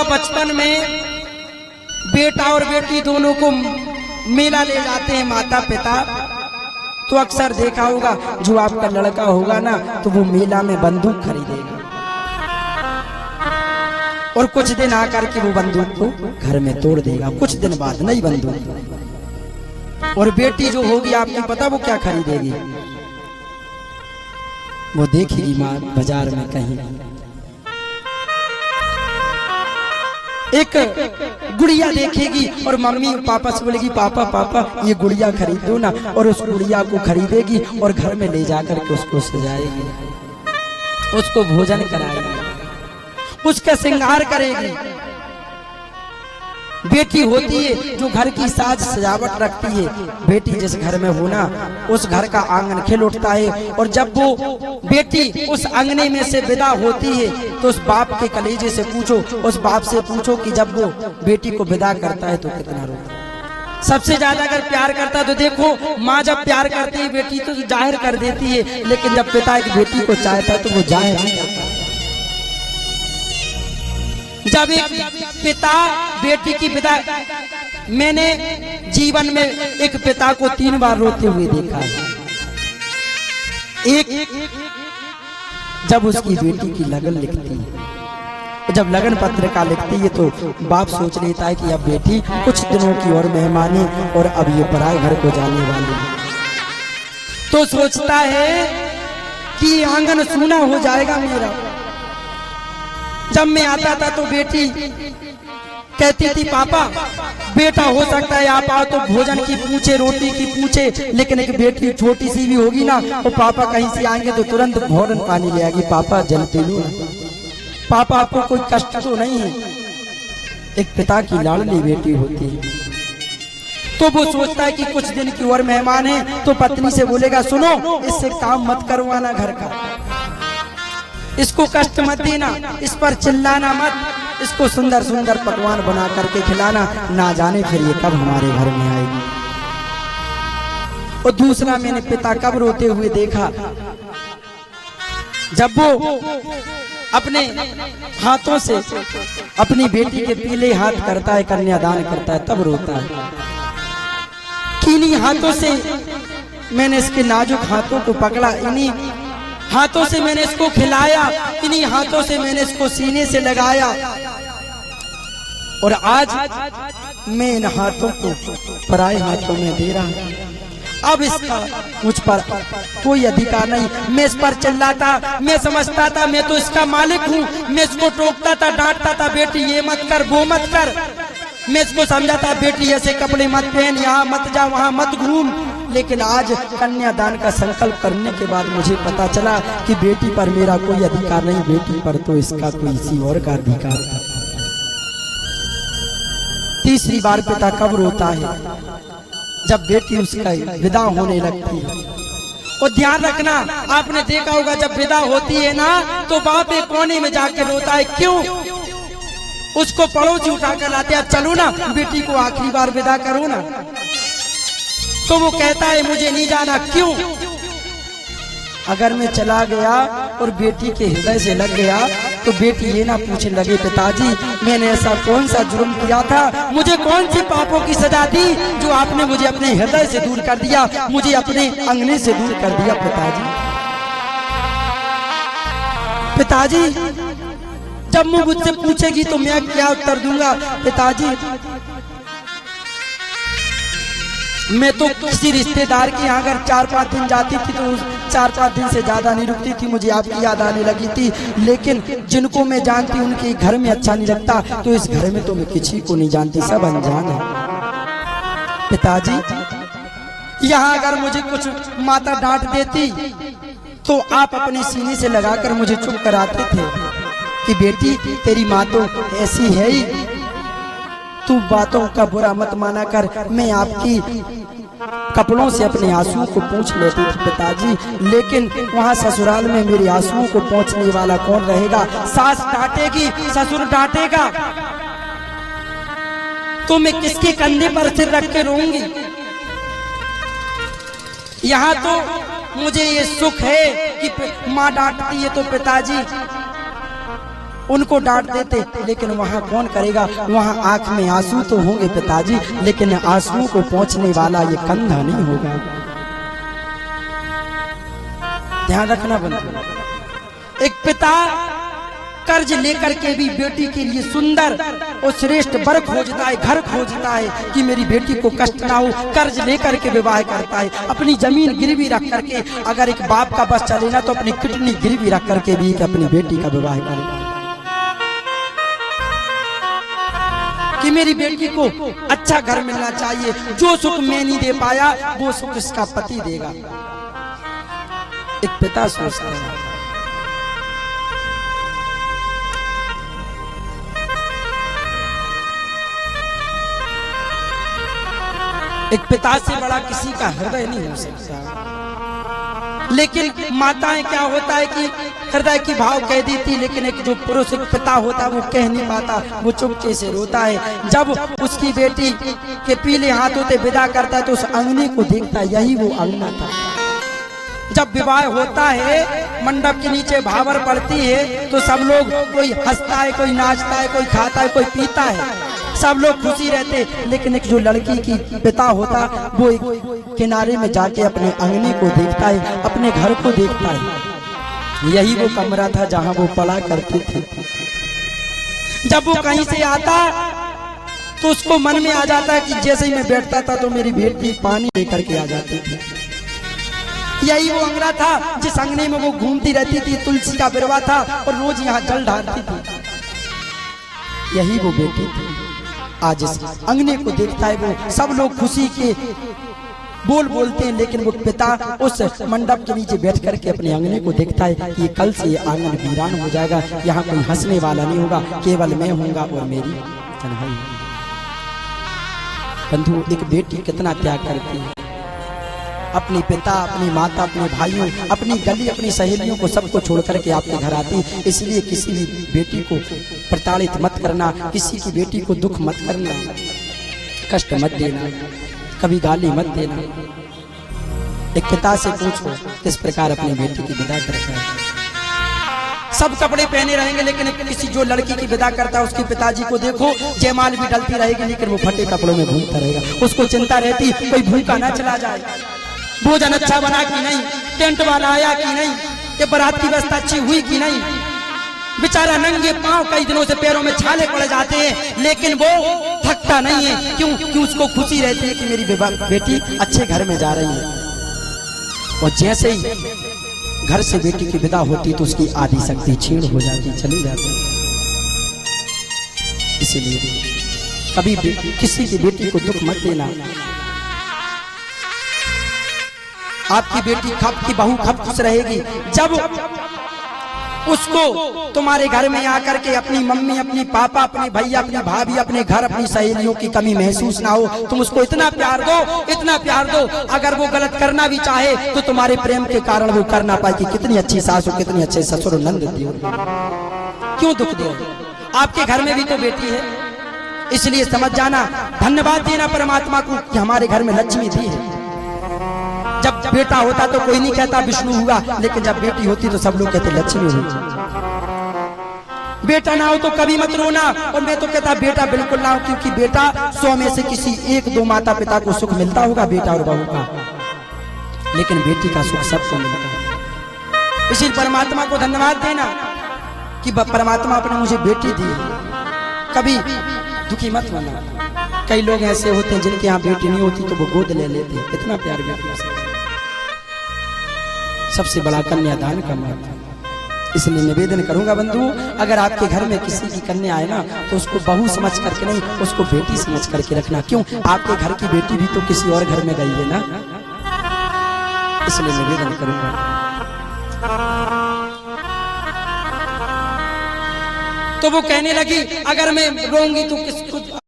होगा बचपन में बेटा और बेटी दोनों को मेला ले जाते हैं माता पिता, तो अक्सर देखा होगा जो आपका लड़का होगा ना तो वो मेला में बंदूक खरीदेगा और कुछ दिन आकर के वो बंदूक को घर में तोड़ देगा, कुछ दिन बाद नई बंदूक। और बेटी जो होगी आपको पता वो क्या खरीदेगी? वो देखेगी माँ बाजार में कहीं एक गुड़िया देखेगी और मम्मी पापा से बोलेगी पापा पापा ये गुड़िया खरीद दो ना, और उस गुड़िया को खरीदेगी और घर में ले जाकर के उसको सजाएगी, उसको भोजन कराएगी, उसका श्रृंगार करेगी। बेटी होती है जो घर की साज सजावट रखती है। बेटी जिस घर में हो ना उस घर का आंगन खिल उठता है। और जब वो बेटी उस आंगने में से विदा होती है तो उस बाप के कलेजे से पूछो, उस बाप से पूछो कि जब वो बेटी को विदा करता है तो कितना रोता है। सबसे ज्यादा अगर प्यार करता है तो देखो माँ जब प्यार करती है बेटी तो जाहिर कर देती है, लेकिन जब पिता एक बेटी को चाहता है तो वो जाहिर नहीं करता। जब एक पिता बेटी की विदा, मैंने जीवन में एक पिता को 3 बार रोते हुए देखा है। एक जब उसकी बेटी की लगन लिखती है, जब लगन पत्रिका लिखती है तो बाप सोच लेता है कि अब बेटी कुछ दिनों की और मेहमानी और अब ये पराए घर को जाने वाली है, तो सोचता है कि आंगन सूना हो जाएगा मेरा। जब मैं आता था तो बेटी कहती थी पापा बेटा हो सकता है आप आओ तो भोजन की पूछे, रोटी की पूछे, लेकिन एक बेटी छोटी सी भी होगी ना तो पापा कहीं से आएंगे तो तुरंत भोजन पानी ले आएगी, पापा जल पी लो, पापा आपको कोई कष्ट तो नहीं है। एक पिता की लाडली बेटी होती है तो वो सोचता है कि कुछ दिन की और मेहमान है तो पत्नी से बोलेगा सुनो इससे काम मत करवाना घर का, इसको कष्ट मत देना, इस पर चिल्लाना मत, इसको सुंदर सुंदर पकवान बना करके खिलाना, ना जाने फिर ये कब हमारे घर में आएगी। और दूसरा मैंने पिता कब रोते हुए देखा, जब वो अपने हाथों से अपनी बेटी के पीले हाथ करता है, कन्यादान करता है, तब रोता है। किन्हीं हाथों से मैंने इसके नाजुक हाथों को पकड़ा, इन्हीं हाथों से मैंने इसको खिलाया, इन्हीं हाथों से मैंने इसको सीने से लगाया, और आज मैं इन हाथों को पराए हाथों में दे रहा हूं। अब इसका मुझ पर कोई अधिकार नहीं। मैं इस पर चिल्लाता, मैं समझता था मैं तो इसका मालिक हूँ, मैं इसको टोकता था, डांटता था, बेटी ये मत कर वो मत कर, मैं इसको समझाता बेटी ऐसे कपड़े मत पहन, यहाँ मत जा वहाँ मत घूम। लेकिन आज कन्यादान का संकल्प करने के बाद मुझे पता चला कि बेटी पर मेरा कोई अधिकार नहीं, बेटी पर तो इसका कोई इसी और का अधिकार था। तीसरी बार पिता कब रोता है, जब बेटी उसका विदा होने लगती है। और ध्यान रखना आपने देखा होगा जब विदा होती है ना तो बाप एक कोने में जाके रोता है। क्यों? उसको पड़ोसी उठा कर लाते हैं, चलो ना बेटी को आखिरी बार विदा करो ना, तो वो कहता है मुझे नहीं जाना। क्यों? अगर मैं चला गया और बेटी के हृदय से लग गया तो बेटी ये ना पूछने लगे पिताजी मैंने ऐसा कौन सा जुर्म किया था, मुझे कौन सी पापों की सजा दी जो आपने मुझे अपने हृदय से दूर कर दिया, मुझे अपने अंगने से दूर कर दिया। पिताजी जब वो मुझसे पूछेगी तो मैं क्या उत्तर दूंगा? पिताजी मैं तो किसी रिश्तेदार के यहाँ अगर 4-5 दिन जाती थी तो 4-5 दिन से ज्यादा नहीं रुकती थी, मुझे आपकी याद आने लगी थी। लेकिन जिनको मैं जानती उनके घर में अच्छा नहीं लगता, तो इस घर में तो मैं किसी को नहीं जानती, सब अनजान है। पिताजी यहाँ अगर मुझे कुछ माता डांट देती तो आप अपने सीने से लगाकर मुझे चुप कराते थे कि बेटी तेरी माँ तो ऐसी है ही, तू बातों का बुरा मत माना कर। मैं आपकी कपड़ों से अपने आंसुओं को पोंछ लेती थी पिताजी, लेकिन वहाँ ससुराल में मेरे आंसुओं को पोंछने वाला कौन रहेगा? सास डांटेगी, ससुर डांटेगा, तो मैं किसके कंधे पर सिर रख के रोऊंगी? यहाँ तो मुझे ये सुख है कि माँ डांटती है तो पिताजी उनको डांट देते, लेकिन वहाँ कौन करेगा? वहाँ आंख में आंसू तो होंगे पिताजी, लेकिन आंसुओं को पहुँचने वाला ये कंधा नहीं होगा। ध्यान रखना बंधु। एक पिता कर्ज लेकर के भी बेटी के लिए सुंदर और श्रेष्ठ वर खोजता है, घर खोजता है कि मेरी बेटी को कष्ट ना हो, कर्ज लेकर के विवाह करता है। अपनी जमीन गिरवी रख करके, अगर एक बाप का बस चले ना तो अपनी किडनी गिरवी रख करके भी अपनी बेटी का विवाह करेगा कि मेरी बेटी को अच्छा घर मिलना चाहिए। जो सुख मैं नहीं दे पाया वो सुख इसका पति देगा। एक पिता सोचता है। एक पिता से बड़ा किसी का हृदय नहीं हो सकता। लेकिन माताएं क्या होता है कि हृदय की भाव कह देती, लेकिन एक जो पुरुष एक पिता होता है वो कह नहीं पाता, वो चुपके से रोता है। जब उसकी बेटी के पीले हाथों से विदा करता है तो उस अंगने को देखता है, यही वो अंगना था। जब विवाह होता है, मंडप के नीचे भावर पड़ती है तो सब लोग, कोई हंसता है, कोई नाचता है, कोई खाता है, कोई पीता है, सब लोग खुशी रहते। लेकिन एक जो लड़की की पिता होता वो एक किनारे में जाके अपने अंगने को देखता है, अपने घर को देखता है। यही वो कमरा था जहां वो पड़ा करती थी। जब वो कहीं से आता तो उसको मन में आ जाता है कि जैसे ही मैं बैठता था तो मेरी बेटी पानी लेकर के आ जाती थी। यही वो अंगना था जिस अंगने में वो घूमती रहती थी, तुलसी का बिरवा था और रोज यहाँ जल ढालती थी। यही वो बेटी थी। आज इस अंगने को देखता है वो, सब लोग खुशी के बोल बोलते हैं, लेकिन वो पिता उस मंडप के नीचे बैठ करके अपने अंगने को देखता है कि कल से ये आंगन वीरान हो जाएगा, यहाँ कोई हंसने वाला नहीं होगा, केवल मैं होऊंगा और मेरी तन्हाई। बंधु, एक बेटी कितना त्याग करती है। अपने पिता, अपनी माता, अपने भाइयों, अपनी गली, अपनी सहेलियों को सबको छोड़ करके आपके घर आती। इसलिए किसी भी बेटी को प्रताड़ित मत करना, किसी की बेटी को दुख मत करना, कष्ट मत देना, कभी गाली मत देना। एक पिता से पूछो किस प्रकार अपनी बेटी की विदा करता है। सब कपड़े पहने रहेंगे, लेकिन किसी जो लड़की की विदा करता है उसके पिताजी को देखो, जयमाल भी डलती रहेगी लेकिन वो फटे कपड़ों में घूमता रहेगा। उसको चिंता रहती कोई भूखा ना चला जाए, भोजन अच्छा बना कि नहीं, टेंट वाला आया कि नहीं, ये बारात की व्यवस्था अच्छी हुई कि नहीं। बेचारा नंगे पांव कई दिनों से पैरों में छाले पड़ जाते हैं, लेकिन वो थकता नहीं है। क्यों? क्यों? उसको खुशी रहती है कि मेरी बेटी अच्छे घर में जा रही है। और जैसे ही घर से बेटी की विदा होती तो उसकी आधी शक्ति छीण हो जाती, चली जाती। इसीलिए कभी भी किसी की बेटी को दुख मत देना। आपकी बेटी खप की बहू खप खुश रहेगी जब उसको तुम्हारे घर में आकर के अपनी मम्मी, अपनी पापा, अपने भैया, अपनी भाभी, अपने घर, अपनी सहेलियों की कमी महसूस ना हो। तुम उसको इतना प्यार दो, इतना प्यार दो, अगर वो गलत करना भी चाहे तो तुम्हारे प्रेम के कारण वो कर ना पाए कि कितनी अच्छी सास हो, कितनी अच्छे ससुर नंद दी हो। क्यों दुख दो? आपके घर में भी तो बेटी है। इसलिए समझ जाना, धन्यवाद देना परमात्मा को कि हमारे घर में लक्ष्मी दी है। जब बेटा होता तो कोई नहीं कहता विष्णु हुआ, लेकिन जब बेटी होती तो सब लोग कहते लक्ष्मी हुई। बेटा ना हो तो कभी मत रोना, और मैं तो कहता बेटा बिल्कुल ना हो, क्योंकि बेटा 100 में से किसी 1-2 माता पिता को सुख मिलता होगा, बेटा और बहू का, लेकिन बेटी का सुख सबको मिलता है। इसलिए परमात्मा को धन्यवाद देना कि परमात्मा आपने मुझे बेटी दी। कभी दुखी मत होना। कई लोग ऐसे होते हैं जिनके यहाँ बेटी नहीं होती तो वो गोद ले लेते हैं, इतना प्यार बेटी से। सबसे बड़ा कन्यादान का महत्व। इसलिए निवेदन करूंगा बंधु, अगर आपके घर में किसी की कन्या आए ना तो उसको बहू समझ करके नहीं, उसको बेटी समझ करके रखना। क्यों? आपके घर की बेटी भी तो किसी और घर में गई है ना। इसलिए निवेदन करूंगा। तो वो कहने लगी अगर मैं रोऊंगी तो किसको,